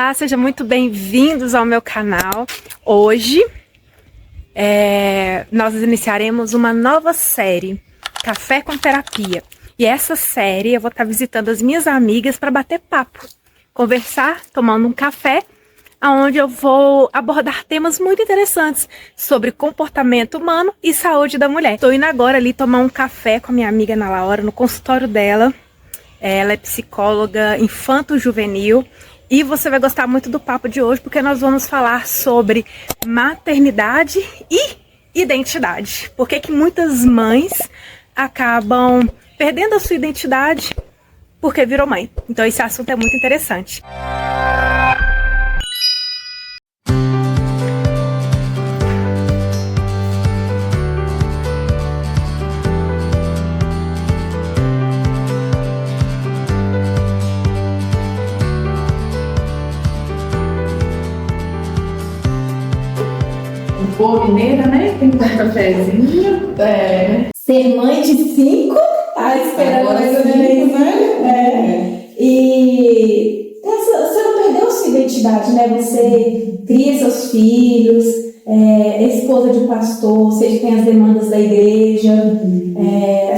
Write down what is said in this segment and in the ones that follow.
Olá, sejam muito bem-vindos ao meu canal. Hoje nós iniciaremos uma nova série, Café com Terapia. E essa série eu vou estar visitando as minhas amigas para bater papo, conversar, tomando um café, onde eu vou abordar temas muito interessantes sobre comportamento humano e saúde da mulher. Estou indo agora ali tomar um café com a minha amiga Ana Laura no consultório dela. Ela é psicóloga infanto-juvenil. E você vai gostar muito do papo de hoje, porque nós vamos falar sobre maternidade e identidade. Por que muitas mães acabam perdendo a sua identidade porque virou mãe? Então esse assunto é muito interessante. Boa mineira, né? Tem um cafezinho. Ser mãe de 5, tá esperando mais ou menos, né? E você não perdeu sua identidade, né? Você cria seus filhos, é esposa de pastor, você tem as demandas da igreja,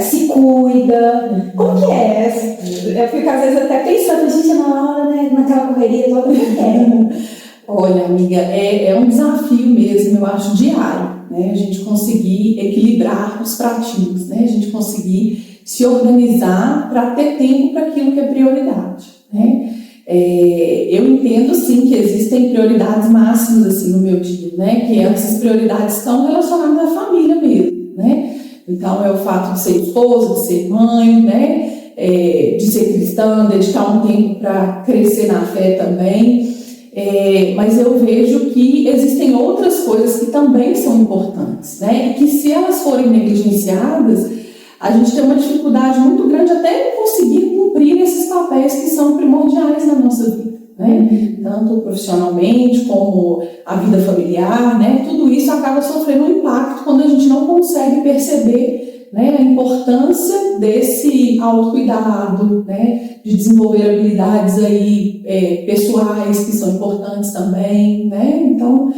se cuida. Como que é? Eu fico às vezes até pensando, gente, na hora, né? Naquela correria toda, como que é? Olha, amiga, é um desafio mesmo, eu acho, diário, né? A gente conseguir equilibrar os pratinhos, né? A gente conseguir se organizar para ter tempo para aquilo que é prioridade, né? Eu entendo, sim, que existem prioridades máximas, assim, no meu dia, né? Que essas prioridades estão relacionadas à família mesmo, né? Então, é o fato de ser esposa, de ser mãe, né? De ser cristã, dedicar um tempo para crescer na fé também. Mas eu vejo que existem outras coisas que também são importantes, né? E que se elas forem negligenciadas, a gente tem uma dificuldade muito grande até em conseguir cumprir esses papéis que são primordiais na nossa vida, né? Tanto profissionalmente como a vida familiar, né? Tudo isso acaba sofrendo um impacto quando a gente não consegue perceber, né, a importância desse autocuidado, né, de desenvolver habilidades aí, pessoais que são importantes também, né? Então,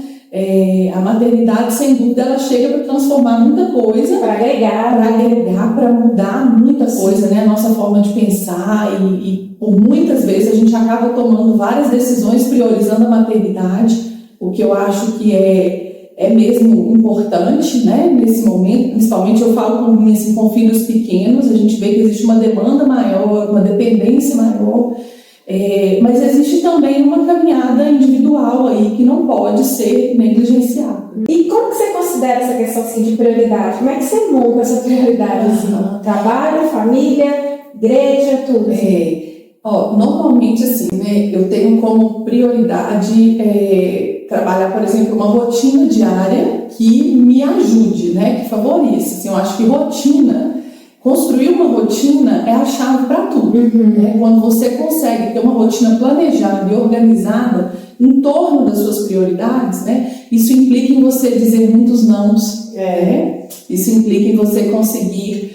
a maternidade, sem dúvida, ela chega para transformar muita coisa, para agregar, para mudar muita coisa, né? A nossa forma de pensar e por muitas vezes a gente acaba tomando várias decisões priorizando a maternidade, o que eu acho que é mesmo importante, né, nesse momento. Principalmente eu falo com, assim, com filhos pequenos, a gente vê que existe uma demanda maior, uma dependência maior, mas existe também uma caminhada individual aí que não pode ser negligenciada. E como que você considera essa questão, assim, de prioridade? Como é que você monta essa prioridade? Assim? Trabalho, família, igreja, tudo? Normalmente, assim, né, eu tenho como prioridade trabalhar, por exemplo, uma rotina diária que me ajude, né, que favoreça. Assim, eu acho que construir uma rotina é a chave para tudo. Né? Quando você consegue ter uma rotina planejada e organizada em torno das suas prioridades, né, isso implica em você dizer muitos nãos, isso implica em você conseguir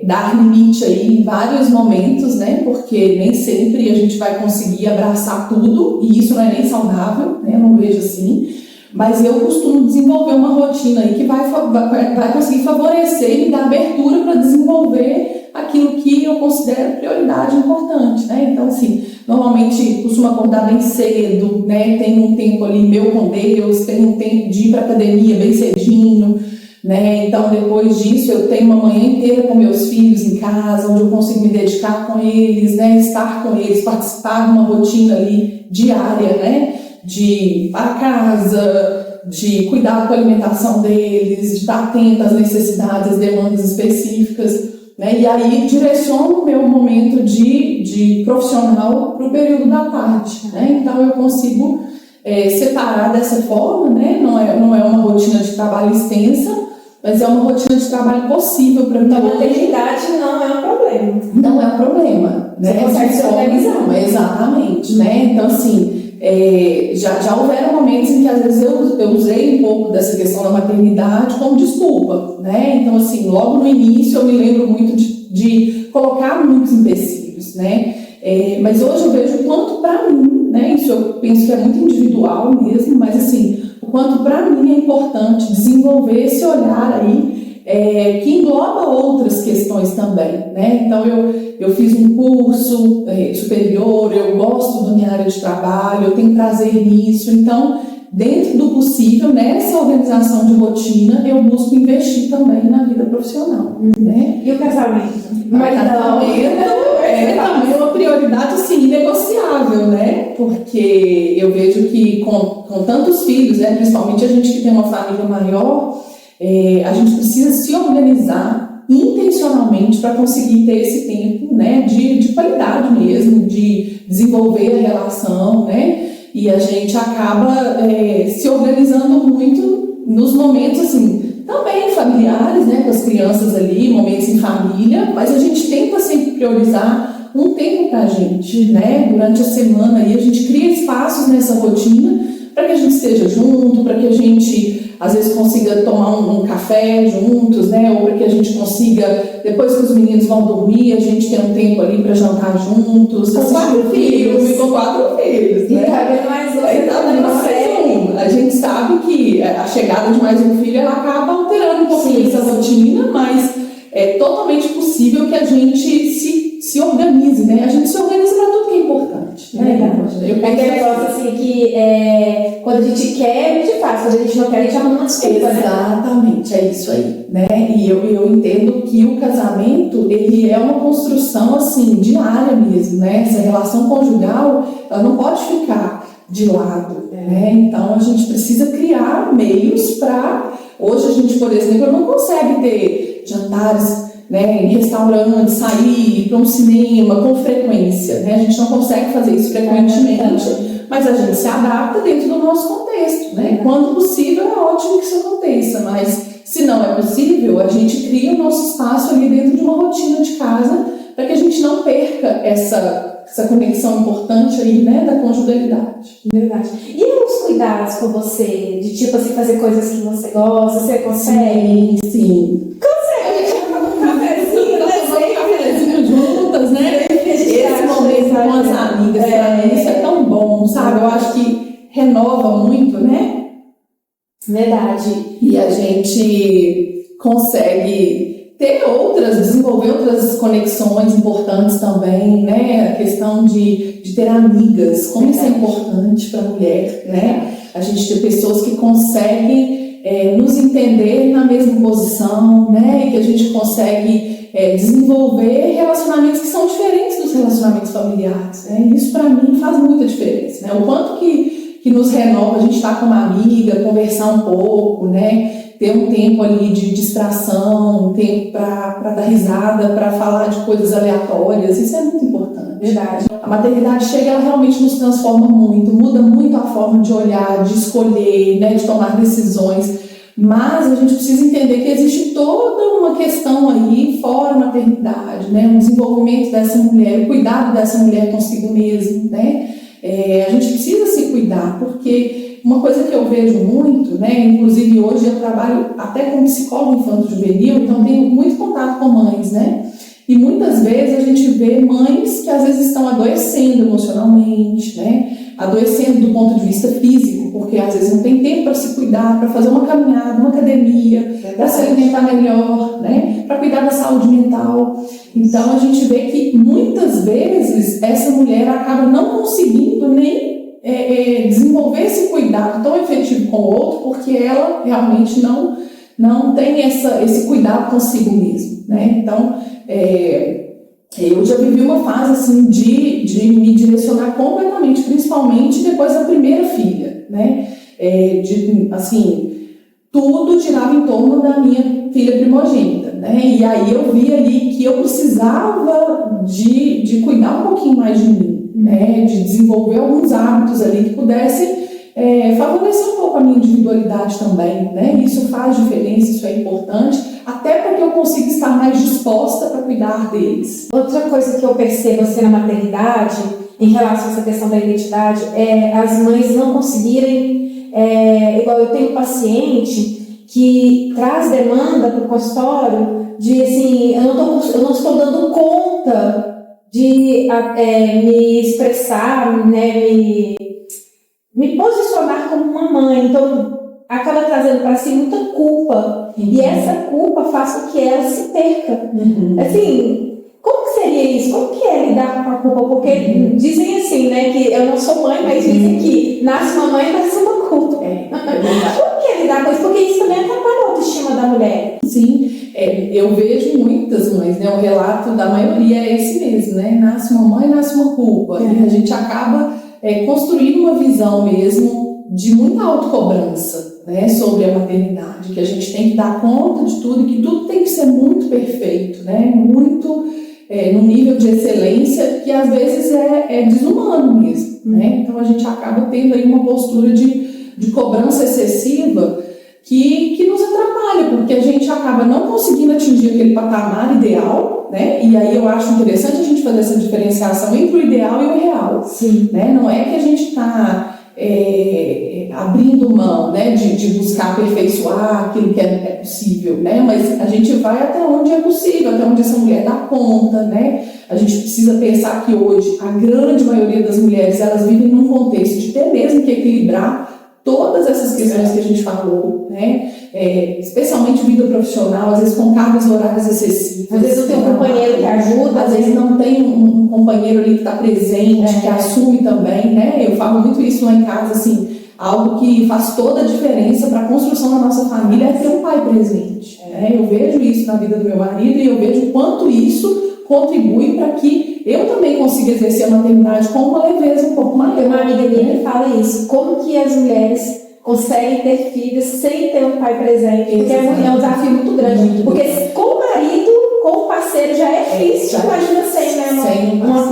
dar limite aí em vários momentos, né? Porque nem sempre a gente vai conseguir abraçar tudo, e isso não é nem saudável, né? Eu não vejo assim. Mas eu costumo desenvolver uma rotina aí que vai conseguir favorecer e me dar abertura para desenvolver aquilo que eu considero prioridade importante, né? Então, assim, normalmente costumo acordar bem cedo, né? Tenho um tempo ali meu com Deus, tenho um tempo de ir para academia bem cedinho, né? Então, depois disso, eu tenho uma manhã inteira com meus filhos em casa, onde eu consigo me dedicar com eles, né? Estar com eles, participar de uma rotina ali diária, né? De ir para casa, de cuidar com a alimentação deles, de estar atento às necessidades, às demandas específicas, né? E aí direciono o meu momento de profissional para o período da tarde, né? Então, eu consigo separar dessa forma, né? Não é uma rotina de trabalho extensa, mas é uma rotina de trabalho possível para mim. Então, a maternidade não é um problema. Não é um problema, né? Você consegue se organizar. Exatamente, né? Então, assim, já houveram momentos em que, às vezes, eu usei um pouco dessa questão da maternidade como desculpa, né? Então, assim, logo no início eu me lembro muito de colocar muitos empecilhos, né? Mas hoje eu vejo o quanto, para mim, né? Isso eu penso que é muito individual mesmo, mas assim, o quanto para mim é importante desenvolver esse olhar aí, que engloba outras questões também, né? Então eu fiz um curso superior, eu gosto da minha área de trabalho, eu tenho prazer nisso, então dentro do possível, nessa organização de rotina, eu busco investir também na vida profissional, né? E o casamento? O casamento é também uma prioridade, assim, inegociável, né? Porque eu vejo que com tantos filhos, né, principalmente a gente que tem uma família maior, a gente precisa se organizar intencionalmente para conseguir ter esse tempo, né, de qualidade mesmo, de desenvolver a relação, né? E a gente acaba se organizando muito nos momentos, assim, também familiares, né, com as crianças ali, momentos em família, mas a gente tenta sempre priorizar um tempo para a gente, né, durante a semana, e a gente cria espaços nessa rotina para que a gente esteja junto, para que a gente, às vezes, consiga tomar um café juntos, né, ou para que a gente consiga, depois que os meninos vão dormir, a gente ter um tempo ali para jantar juntos, com 4 filhos. Com 4 filhos, né? E cabe mais um. A gente sabe que a chegada de mais um filho, ela acaba alterando um pouquinho essa rotina, mas é totalmente possível que a gente se organize, né? A gente se organiza para tudo que é importante, né? É aquele negócio assim que quando a gente quer, a gente faz, quando a gente não quer, a gente arruma uma desculpa, né? Exatamente, é isso aí, né? E eu entendo que o casamento, ele é uma construção, assim, diária mesmo, né? Essa relação conjugal, ela não pode ficar de lado, né? Então a gente precisa criar meios para... Hoje a gente, por exemplo, não consegue ter jantares, né, em restaurantes, sair, ir para um cinema com frequência, né? A gente não consegue fazer isso frequentemente, mas a gente se adapta dentro do nosso contexto, né? Quando possível é ótimo que isso aconteça, mas se não é possível, a gente cria o nosso espaço ali dentro de uma rotina de casa para que a gente não perca essa conexão importante aí, né, da conjugalidade. Verdade. E os cuidados com você? De tipo assim, fazer coisas que você gosta, você consegue? Sim. Consegue tomar um cafezinho, juntas, né? Esse momento com as amigas, isso é tão bom, sabe? Eu acho que renova muito, né? Verdade. E a gente consegue desenvolver outras conexões importantes também, né? A questão de ter amigas, como isso é importante para a mulher, né? A gente ter pessoas que conseguem nos entender na mesma posição, né? E que a gente consegue desenvolver relacionamentos que são diferentes dos relacionamentos familiares, né? Isso para mim faz muita diferença, né? O quanto que nos renova a gente estar com uma amiga, conversar um pouco, né? Ter um tempo ali de distração, um tempo para dar risada, para falar de coisas aleatórias, isso é muito importante. Verdade. A maternidade chega, ela realmente nos transforma muito, muda muito a forma de olhar, de escolher, né, de tomar decisões, mas a gente precisa entender que existe toda uma questão aí fora a maternidade, né, o desenvolvimento dessa mulher, o cuidado dessa mulher consigo mesmo, né, a gente precisa se cuidar, porque uma coisa que eu vejo muito, né, inclusive hoje eu trabalho até como psicólogo infanto-juvenil, então tenho muito contato com mães, né, e muitas vezes a gente vê mães que às vezes estão adoecendo emocionalmente, né, adoecendo do ponto de vista físico, porque às vezes não tem tempo para se cuidar, para fazer uma caminhada, uma academia, para se alimentar melhor, né, para cuidar da saúde mental. Então a gente vê que muitas vezes essa mulher acaba não conseguindo nem desenvolver esse cuidado tão efetivo com o outro, porque ela realmente não tem esse cuidado consigo mesmo, né? Então, eu já vivi uma fase assim de me direcionar completamente, principalmente depois da primeira filha, né? Tudo girava em torno da minha filha primogênita, né? E aí eu vi ali que eu precisava de cuidar um pouquinho mais de mim, né? De desenvolver alguns hábitos ali que pudessem favorecer um pouco a minha individualidade também, né? Isso faz diferença, isso é importante, até para que eu consiga estar mais disposta para cuidar deles. Outra coisa que eu percebo assim na maternidade, em relação a essa questão da identidade, é as mães não conseguirem, igual eu tenho um paciente que traz demanda para o consultório de assim, eu não estou dando conta me expressar, né, me posicionar como uma mãe. Então, acaba trazendo para si muita culpa. E essa culpa faz com que ela se perca. Assim, como que seria isso? Como que é lidar com a culpa? Porque dizem assim, né, que eu não sou mãe, mas dizem que nasce uma mãe, nasce uma culpa. Como que é lidar com isso? Porque isso também atrapalha a autoestima da mulher. Sim, eu vejo muitas mães, né? O relato da maioria é esse mesmo, né? Nasce uma mãe, nasce uma culpa. E a gente acaba construindo uma visão mesmo de muita autocobrança, né? Sobre a maternidade, que a gente tem que dar conta de tudo, e que tudo tem que ser muito perfeito, né? Muito num nível de excelência que às vezes é desumano mesmo, né? Então a gente acaba tendo aí uma postura de cobrança excessiva que nos atrapalha, porque a gente acaba não conseguindo atingir aquele patamar ideal, né? E aí eu acho interessante a gente fazer essa diferenciação entre o ideal e o real. Sim. Né? Não é que a gente está abrindo mão, né, de buscar aperfeiçoar aquilo que é possível, né? Mas a gente vai até onde é possível, até onde essa mulher dá conta, né? A gente precisa pensar que hoje a grande maioria das mulheres, elas vivem num contexto de ter mesmo que equilibrar todas essas questões que a gente falou, né? Especialmente vida profissional, às vezes com cargas horárias excessivas. Às vezes não tem um companheiro que ajuda, às vezes não tem um companheiro ali que está presente, que assume também, né? Eu falo muito isso lá em casa, assim, algo que faz toda a diferença para a construção da nossa família é ter um pai presente. Né? Eu vejo isso na vida do meu marido e eu vejo o quanto isso contribui para que eu também consiga exercer a maternidade com uma leveza um pouco maior. Uma amiga minha fala isso, como que as mulheres conseguem ter filhos sem ter um pai presente, porque é um desafio muito grande, porque com o marido, com o parceiro já é difícil, imagina sem, né,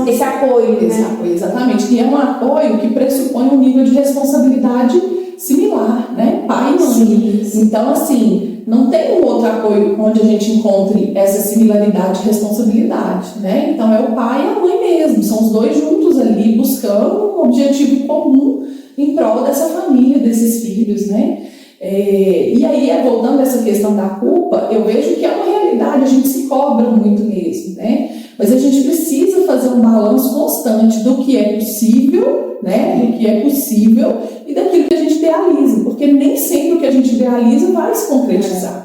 esse apoio. Esse apoio, exatamente, e é um apoio que pressupõe um nível de responsabilidade similar, né, pai e mãe. Então, assim, não tem um outro apoio onde a gente encontre essa similaridade de responsabilidade, né? Então é o pai e a mãe mesmo, são os dois juntos ali buscando um objetivo comum em prol dessa família, desses filhos, né? E aí, voltando a essa questão da culpa, eu vejo que é uma realidade, a gente se cobra muito mesmo, né? Mas a gente precisa fazer um balanço constante do que é possível, né? Do que é possível e daquilo que a gente idealiza, porque nem sempre o que a gente idealiza vai se concretizar.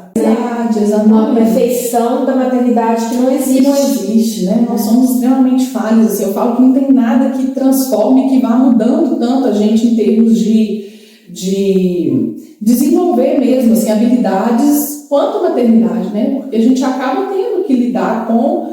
Uma perfeição da maternidade que não existe. Não existe, né? Nós somos extremamente falhos, assim, eu falo que não tem nada que transforme, que vá mudando tanto a gente em termos de desenvolver mesmo, assim, habilidades quanto a maternidade, né? Porque a gente acaba tendo que lidar com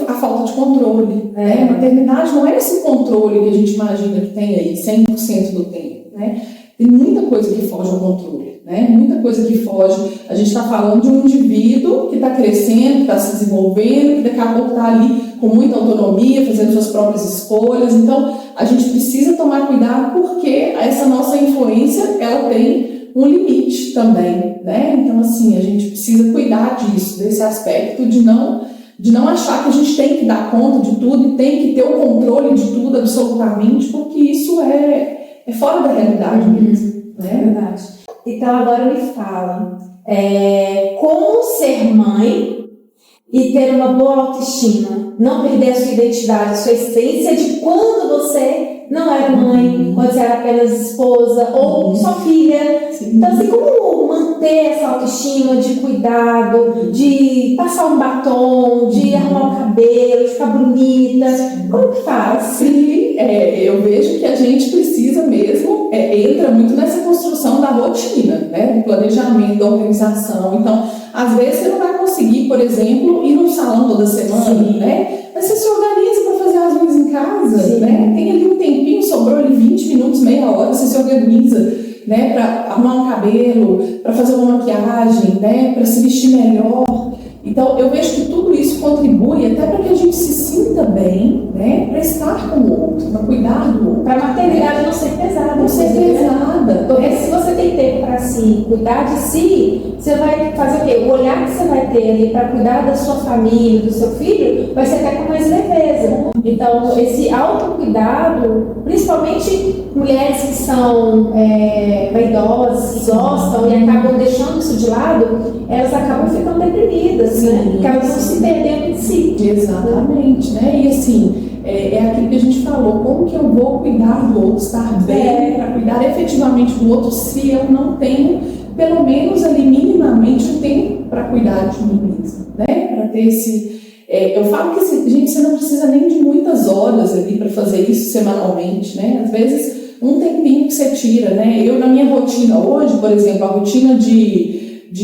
a falta de controle, né? A maternidade não é esse controle que a gente imagina que tem aí 100% do tempo, né? Tem muita coisa que foge ao controle, né? Muita coisa que foge. A gente está falando de um indivíduo que está crescendo, que está se desenvolvendo, que daqui a pouco está ali com muita autonomia, fazendo suas próprias escolhas. Então, a gente precisa tomar cuidado porque essa nossa influência, ela tem um limite também, né? Então, assim, a gente precisa cuidar disso, desse aspecto de não achar que a gente tem que dar conta de tudo e tem que ter o controle de tudo absolutamente, porque isso é fora da realidade mesmo, né? É verdade. Então agora me fala, como ser mãe e ter uma boa autoestima, não perder a sua identidade, a sua essência de quando você não era mãe, quando você era apenas esposa ou só filha. Então assim, como manter essa autoestima de cuidado, de passar um batom, de arrumar o cabelo, de ficar bonita, como que faz? Sim, eu vejo que a gente precisa mesmo, entra muito nessa construção da rotina, né? Do planejamento, da organização. Então, às vezes você não vai conseguir, por exemplo, ir num salão toda semana, né? Mas você se organiza para fazer as unhas em casa, né? Tem ali um tempinho, sobrou ali 20 minutos, meia hora, você se organiza, né? Para arrumar um cabelo, para fazer uma maquiagem, né? Para se vestir melhor. Então, eu vejo que tudo isso contribui até para que a gente se sinta bem, né? Para estar com o outro, para cuidar do outro. Para a maternidade não ser pesada. Não ser pesada. Porque se você tem tempo para si, cuidar de si, você vai fazer o quê? O olhar que você vai ter ali para cuidar da sua família, do seu filho, vai ser até com mais leveza. Então, esse autocuidado, principalmente mulheres que são vaidosas, que gostam e acabam deixando isso de lado, elas acabam ficando deprimidas, né? Porque elas vão se perdendo de si. Exatamente, né? E assim, é aquilo que a gente falou, como que eu vou cuidar do outro, estar bem, para cuidar efetivamente do outro, se eu não tenho, pelo menos ali, minimamente, um tempo para cuidar de mim mesmo, né? Para ter esse... eu falo que, gente, você não precisa nem de muitas horas ali para fazer isso semanalmente, né? Às vezes, um tempinho que você tira, né? Eu, na minha rotina hoje, por exemplo, a rotina de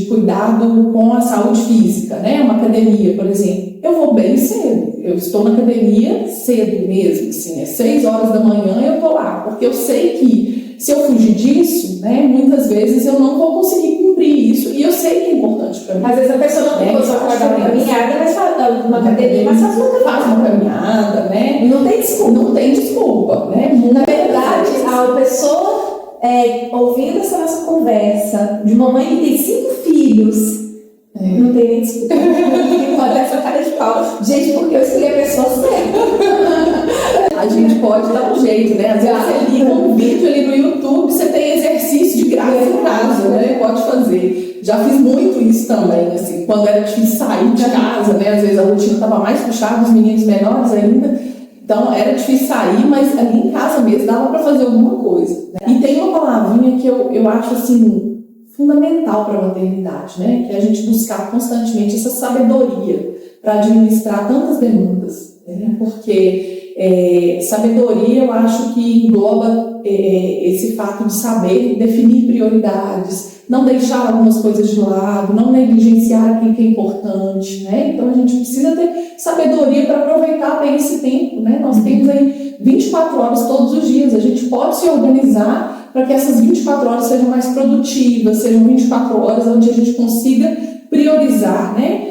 cuidado com a saúde física, né? Uma academia, por exemplo, eu vou bem cedo. Eu estou na academia cedo mesmo, assim, 6 horas da manhã eu tô lá, porque eu sei que se eu fugir disso, né, muitas vezes eu não vou conseguir cumprir isso, e eu sei que é importante para mim. Às vezes a pessoa não tem condição de fazer uma caminhada, mas faz uma academia, mas faz uma caminhada, né? Não tem desculpa. Não tem desculpa, né? Na verdade, a pessoa ouvindo essa nossa conversa de uma mãe que tem 5 filhos, não tem nem desculpa. Pode essa cara de pau. Gente, porque eu escolhi a pessoa certa. A gente pode dar um jeito, né? Às vezes você liga um vídeo ali no YouTube, você tem exercício de graça em casa, né? Pode fazer. Já fiz muito isso também, assim, quando era difícil sair de casa, né? Às vezes a rotina estava mais puxada, os meninos menores ainda. Então era difícil sair, mas ali em casa mesmo dava para fazer alguma coisa, né? E tem uma palavrinha que eu acho assim fundamental para a maternidade, né? Que é a gente buscar constantemente essa sabedoria para administrar tantas demandas, né? Porque sabedoria eu acho que engloba esse fato de saber definir prioridades, não deixar algumas coisas de lado, não negligenciar aquilo que é importante, né? Então a gente precisa ter sabedoria para aproveitar bem esse tempo, né? Nós temos aí 24 horas todos os dias, a gente pode se organizar para que essas 24 horas sejam mais produtivas, sejam 24 horas onde a gente consiga priorizar, né?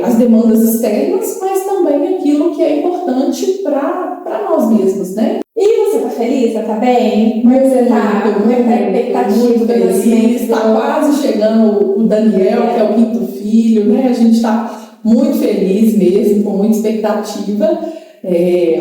As demandas externas, mas também aquilo que é importante para nós mesmos, né? E você tá feliz? Você tá bem? Como é que você tá? Como é que tá a expectativa do nascimento? Está quase chegando o Daniel, que é o 5º filho, né? A gente está muito feliz mesmo, com muita expectativa.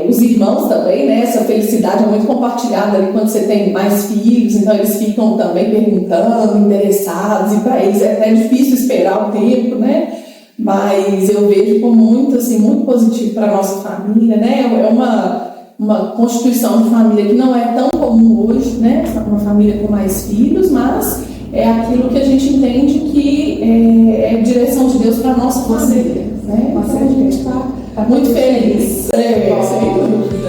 Os irmãos também, né? Essa felicidade é muito compartilhada ali quando você tem mais filhos, então eles ficam também perguntando, interessados, e para eles é até difícil esperar o tempo, né? Mas eu vejo como muito, assim, muito positivo para a nossa família, né? É uma constituição de família que não é tão comum hoje, né? Uma família com mais filhos, mas é aquilo que a gente entende que é direção de Deus para a nossa família, né? Então a gente está muito feliz.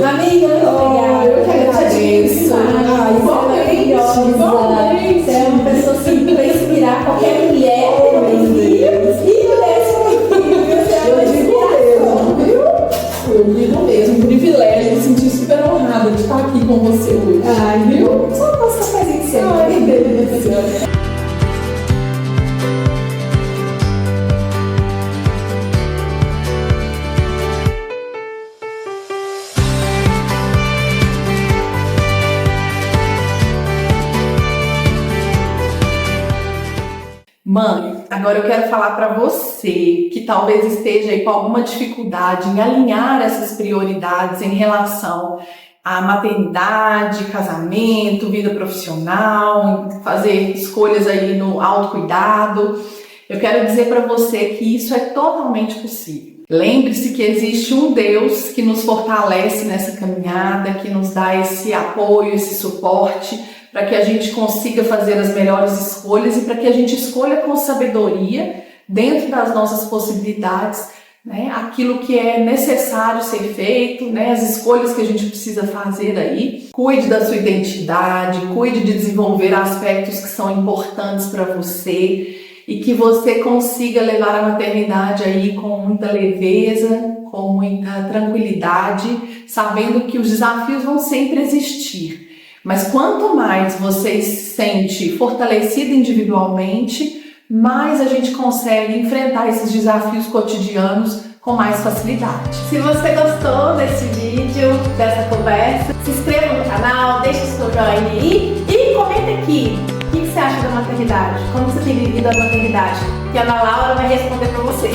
Amiga, eu que agradeço. Igualmente. Você é uma pessoa assim para inspirar qualquer mulher. Eu digo mesmo, um privilégio, me senti super honrada de estar aqui com você hoje. Ai, viu? Só posso fazer isso. Ai, que delícia. Mãe, agora eu quero falar para você que talvez esteja aí com alguma dificuldade em alinhar essas prioridades em relação à maternidade, casamento, vida profissional, fazer escolhas aí no autocuidado. Eu quero dizer para você que isso é totalmente possível. Lembre-se que existe um Deus que nos fortalece nessa caminhada, que nos dá esse apoio, esse suporte, para que a gente consiga fazer as melhores escolhas e para que a gente escolha com sabedoria, dentro das nossas possibilidades, né, aquilo que é necessário ser feito, né, as escolhas que a gente precisa fazer aí. Cuide da sua identidade, cuide de desenvolver aspectos que são importantes para você e que você consiga levar a maternidade aí com muita leveza, com muita tranquilidade, sabendo que os desafios vão sempre existir. Mas quanto mais você se sente fortalecido individualmente, mais a gente consegue enfrentar esses desafios cotidianos com mais facilidade. Se você gostou desse vídeo, dessa conversa, se inscreva no canal, deixe o seu joinha aí e comenta aqui o que você acha da maternidade, como você tem vivido a maternidade, que a Ana Laura vai responder para você.